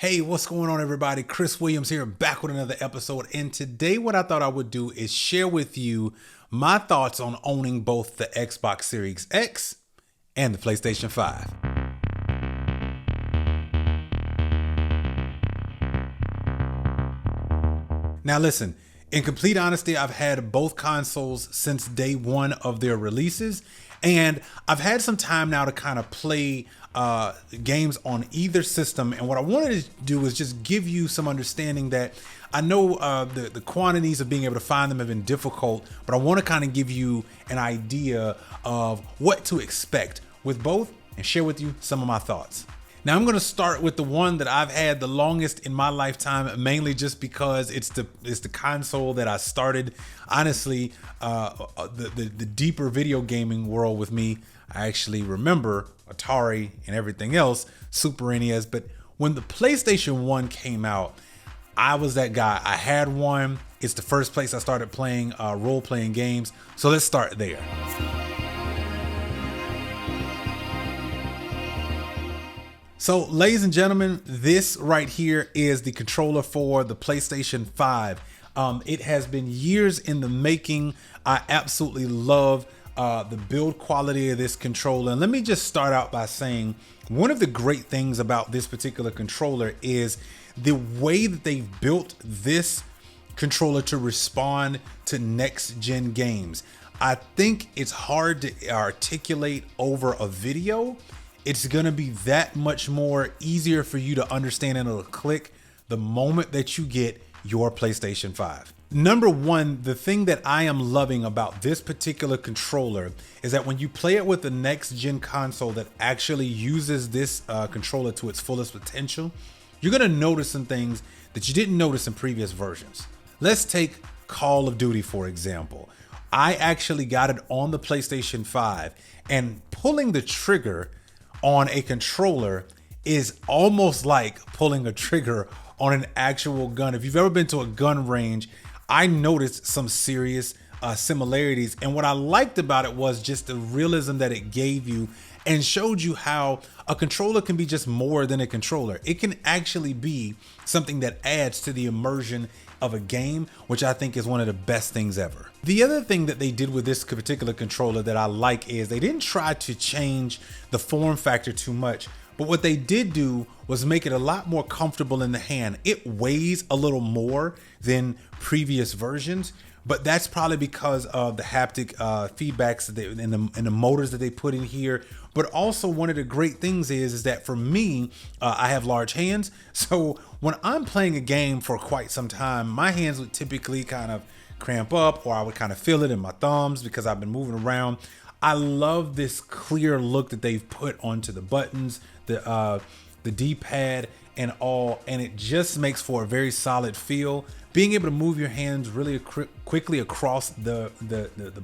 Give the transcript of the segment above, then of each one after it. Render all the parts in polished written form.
Hey, what's going on, everybody? Chris Williams here, back with another episode. And today, what I thought I would do is share with you my thoughts on owning both the Xbox Series X and the PlayStation 5. Now, listen, in complete honesty, I've had both consoles since day one of their releases, and I've had some time now to kind of play games on either system. And what I wanted to do is just give you some understanding that I know the quantities of being able to find them have been difficult, but I want to kind of give you an idea of what to expect with both and share with you some of my thoughts. Now I'm going to start with the one that I've had the longest in my lifetime, mainly just because it's the console that I started. Honestly, the deeper video gaming world with me, I actually remember Atari and everything else, Super NES. But when the PlayStation 1 came out, I was that guy. I had one. It's the first place I started playing role-playing games. So let's start there. So, ladies and gentlemen, this right here is the controller for the PlayStation 5. It has been years in the making. I absolutely love the build quality of this controller. And let me just start out by saying one of the great things about this particular controller is the way that they've built this controller to respond to next-gen games. I think it's hard to articulate over a video. It's going to be that much more easier for you to understand and it'll click the moment that you get your PlayStation 5. Number one, the thing that I am loving about this particular controller is that when you play it with the next gen console that actually uses this controller to its fullest potential, you're going to notice some things that you didn't notice in previous versions. Let's take Call of Duty, for example. I actually got it on the PlayStation 5, and pulling the trigger on a controller is almost like pulling a trigger on an actual gun. If you've ever been to a gun range, I noticed some serious similarities. And what I liked about it was just the realism that it gave you and showed you how a controller can be just more than a controller. It can actually be something that adds to the immersion of a game, which I think is one of the best things ever. The other thing that they did with this particular controller that I like is they didn't try to change the form factor too much, but what they did do was make it a lot more comfortable in the hand. It weighs a little more than previous versions, but that's probably because of the haptic feedbacks that and the motors that they put in here. But also one of the great things is that for me, I have large hands. So when I'm playing a game for quite some time, my hands would typically kind of cramp up, or I would kind of feel it in my thumbs because I've been moving around. I love this clear look that they've put onto the buttons, the D-pad and all, and it just makes for a very solid feel. Being able to move your hands really quickly across the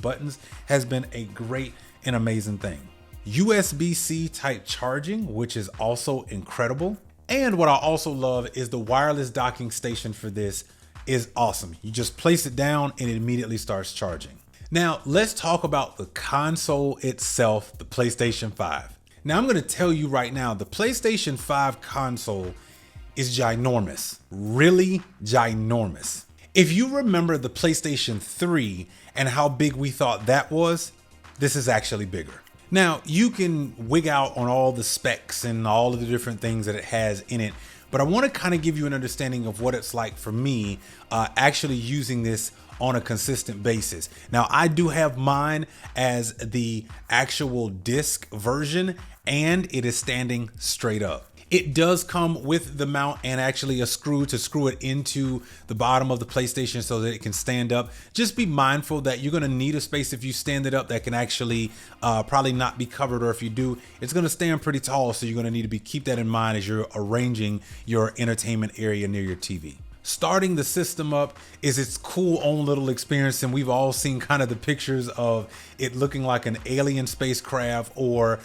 buttons has been a great and amazing thing. USB-C type charging, which is also incredible. And what I also love is the wireless docking station for this is awesome. You just place it down and it immediately starts charging. Now let's talk about the console itself, the PlayStation 5. Now I'm going to tell you right now, the PlayStation 5 console is ginormous, really ginormous. If you remember the PlayStation 3 and how big we thought that was, this is actually bigger. Now you can wig out on all the specs and all of the different things that it has in it, but I want to kind of give you an understanding of what it's like for me actually using this on a consistent basis. Now I do have mine as the actual disc version and it is standing straight up. It does come with the mount and actually a screw to screw it into the bottom of the PlayStation so that it can stand up. Just be mindful that you're going to need a space if you stand it up that can actually probably not be covered, or if you do, it's going to stand pretty tall. So you're going to need to keep that in mind as you're arranging your entertainment area near your TV. Starting the system up is its cool own little experience, and we've all seen kind of the pictures of it looking like an alien spacecraft or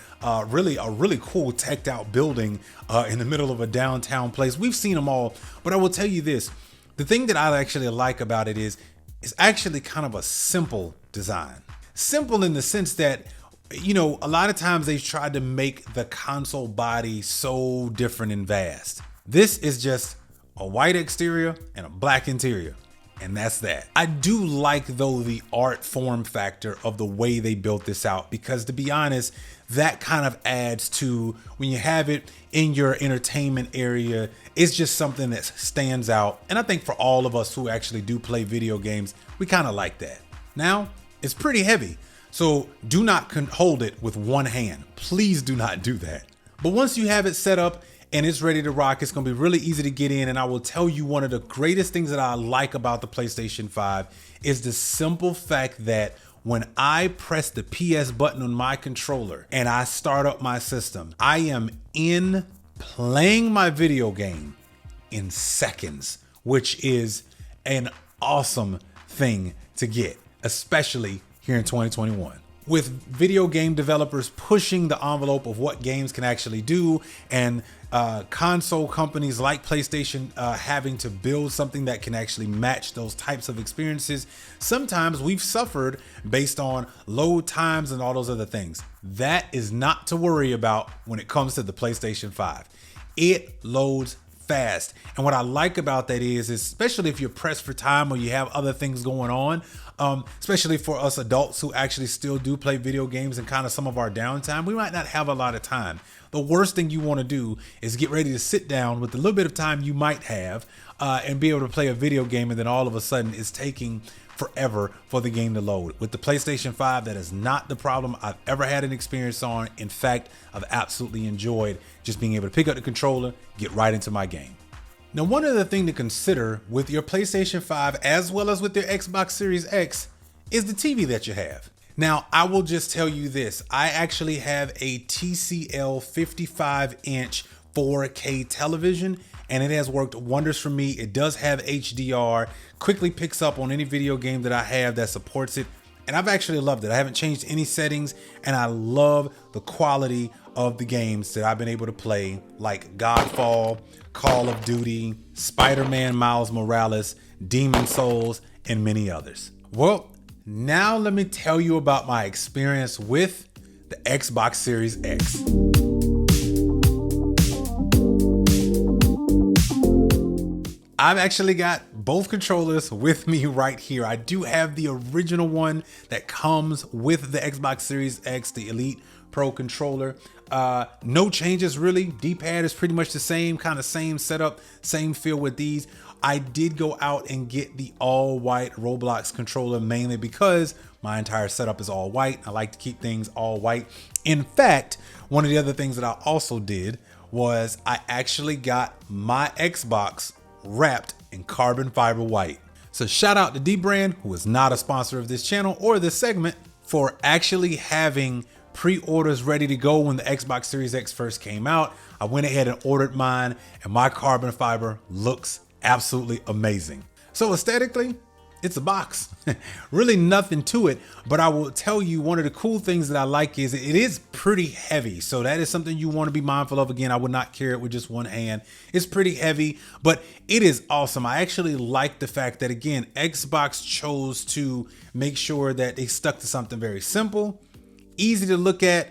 really a really cool teched out building in the middle of a downtown place. We've seen them all, but I will tell you this, the thing that I actually like about it is it's actually kind of a simple design. Simple in the sense that, you know, a lot of times they've tried to make the console body so different and vast. This is just a white exterior and a black interior. And that's that. I do like, though, the art form factor of the way they built this out, because to be honest, that kind of adds to when you have it in your entertainment area. It's just something that stands out. And I think for all of us who actually do play video games, we kind of like that. Now, it's pretty heavy, so do not hold it with one hand. Please do not do that. But once you have it set up and it's ready to rock, it's gonna be really easy to get in. And I will tell you, one of the greatest things that I like about the PlayStation 5 is the simple fact that when I press the PS button on my controller and I start up my system, I am in playing my video game in seconds, which is an awesome thing to get, especially here in 2021. With video game developers pushing the envelope of what games can actually do, and console companies like PlayStation having to build something that can actually match those types of experiences, sometimes we've suffered based on load times and all those other things. That is not to worry about when it comes to the PlayStation 5. It loads fast. And what I like about that is especially if you're pressed for time or you have other things going on, especially for us adults who actually still do play video games and kind of some of our downtime, we might not have a lot of time. The worst thing you want to do is get ready to sit down with the little bit of time you might have and be able to play a video game, and then all of a sudden it's taking forever for the game to load. With the PlayStation 5, that is not the problem I've ever had an experience on. In fact, I've absolutely enjoyed just being able to pick up the controller, get right into my game. Now, one other thing to consider with your PlayStation 5 as well as with your Xbox Series X is the TV that you have. Now, I will just tell you this. I actually have a TCL 55-inch 4K television, and it has worked wonders for me. It does have HDR, quickly picks up on any video game that I have that supports it, and I've actually loved it. I haven't changed any settings, and I love the quality of the games that I've been able to play, like Godfall, Call of Duty, Spider-Man Miles Morales, Demon Souls, and many others. Well, now let me tell you about my experience with the Xbox Series X. I've actually got both controllers with me right here. I do have the original one that comes with the Xbox Series X, the Elite Pro controller. No changes really. D-pad is pretty much the same, kind of same setup, same feel with these. I did go out and get the all white Roblox controller mainly because my entire setup is all white. I like to keep things all white. In fact, one of the other things that I also did was I actually got my Xbox wrapped in carbon fiber white. So shout out to D-Brand, who is not a sponsor of this channel or this segment, for actually having pre-orders ready to go when the Xbox Series X first came out. I went ahead and ordered mine, and my carbon fiber looks absolutely amazing. So aesthetically, it's a box. Really nothing to it, but I will tell you one of the cool things that I like is it is pretty heavy. So that is something you want to be mindful of. Again, I would not carry it with just one hand. It's pretty heavy, but it is awesome. I actually like the fact that, again, Xbox chose to make sure that they stuck to something very simple, easy to look at,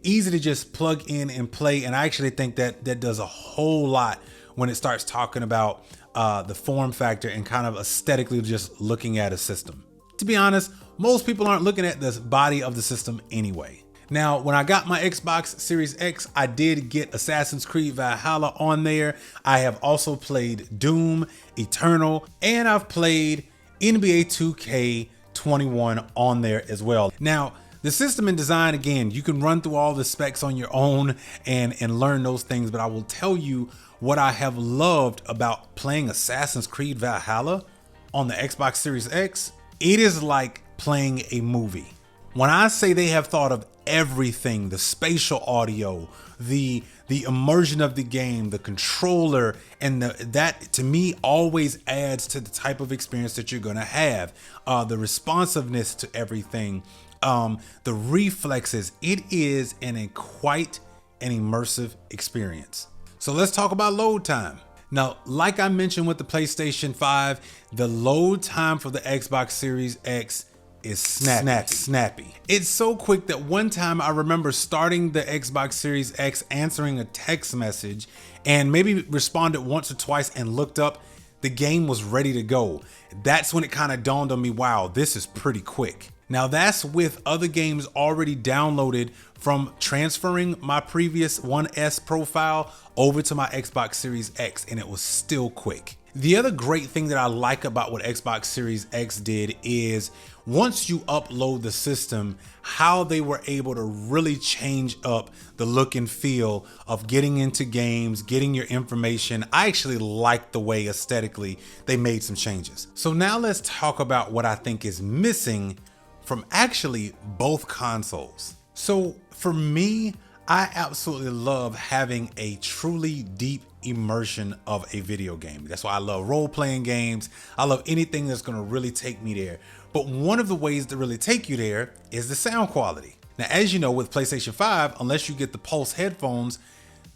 easy to just plug in and play. And I actually think that that does a whole lot when it starts talking about the form factor and kind of aesthetically just looking at a system. To be honest, most people aren't looking at the body of the system anyway. Now, when I got my Xbox Series X, I did get Assassin's Creed Valhalla on there. I have also played Doom Eternal, and I've played NBA 2K21 on there as well. Now, the system and design, again, you can run through all the specs on your own and learn those things, but I will tell you what I have loved about playing Assassin's Creed Valhalla on the Xbox Series X. It is like playing a movie. When I say they have thought of everything, the spatial audio, the immersion of the game, the controller, and that to me always adds to the type of experience that you're gonna have. The responsiveness to everything, the reflexes, it is quite an immersive experience. So let's talk about load time. Now, like I mentioned with the PlayStation 5, the load time for the Xbox Series X is snappy. It's so quick that one time I remember starting the Xbox Series X, answering a text message, and maybe responded once or twice and looked up, the game was ready to go. That's when it kind of dawned on me, wow, this is pretty quick. Now that's with other games already downloaded from transferring my previous 1S profile over to my Xbox Series X, and it was still quick. The other great thing that I like about what Xbox Series X did is once you upload the system, how they were able to really change up the look and feel of getting into games, getting your information. I actually like the way aesthetically they made some changes. So now let's talk about what I think is missing from actually both consoles. So for me, I absolutely love having a truly deep immersion of a video game. That's why I love role-playing games. I love anything that's gonna really take me there. But one of the ways to really take you there is the sound quality. Now, as you know, with PlayStation 5, unless you get the Pulse headphones,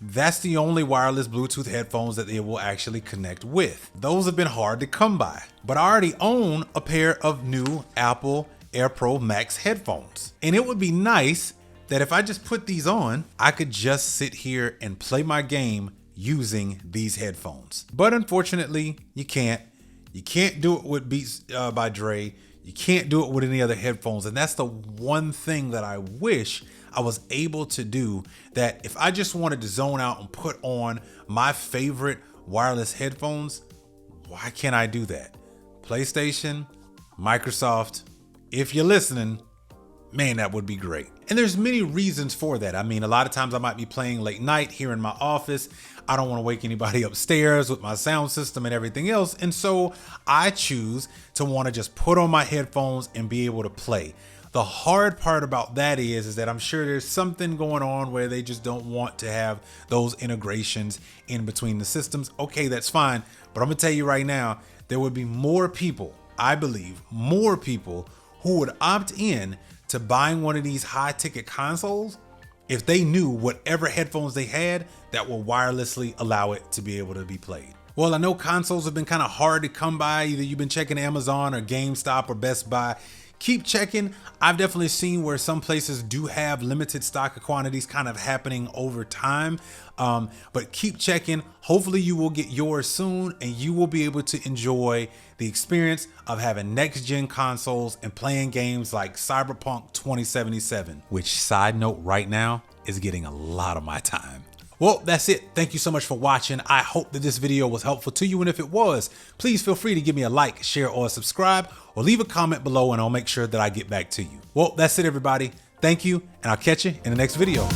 that's the only wireless Bluetooth headphones that it will actually connect with. Those have been hard to come by, but I already own a pair of new Apple AirPro Max headphones. And it would be nice that if I just put these on, I could just sit here and play my game using these headphones. But unfortunately, you can't. You can't do it with Beats by Dre. You can't do it with any other headphones. And that's the one thing that I wish I was able to do, that if I just wanted to zone out and put on my favorite wireless headphones, why can't I do that? PlayStation, Microsoft, if you're listening, man, that would be great. And there's many reasons for that. I mean, a lot of times I might be playing late night here in my office. I don't want to wake anybody upstairs with my sound system and everything else. And so I choose to want to just put on my headphones and be able to play. The hard part about that is that I'm sure there's something going on where they just don't want to have those integrations in between the systems. Okay, that's fine. But I'm gonna tell you right now, there would be more people, I believe, more people who would opt in to buying one of these high ticket consoles if they knew whatever headphones they had that will wirelessly allow it to be able to be played. Well, I know consoles have been kind of hard to come by. Either you've been checking Amazon or GameStop or Best Buy. Keep checking. I've definitely seen where some places do have limited stock quantities kind of happening over time. But keep checking. Hopefully you will get yours soon and you will be able to enjoy the experience of having next gen consoles and playing games like Cyberpunk 2077, which, side note, right now is getting a lot of my time. Well, that's it. Thank you so much for watching. I hope that this video was helpful to you. And if it was, please feel free to give me a like, share, or subscribe, or leave a comment below and I'll make sure that I get back to you. Well, that's it, everybody. Thank you, and I'll catch you in the next video.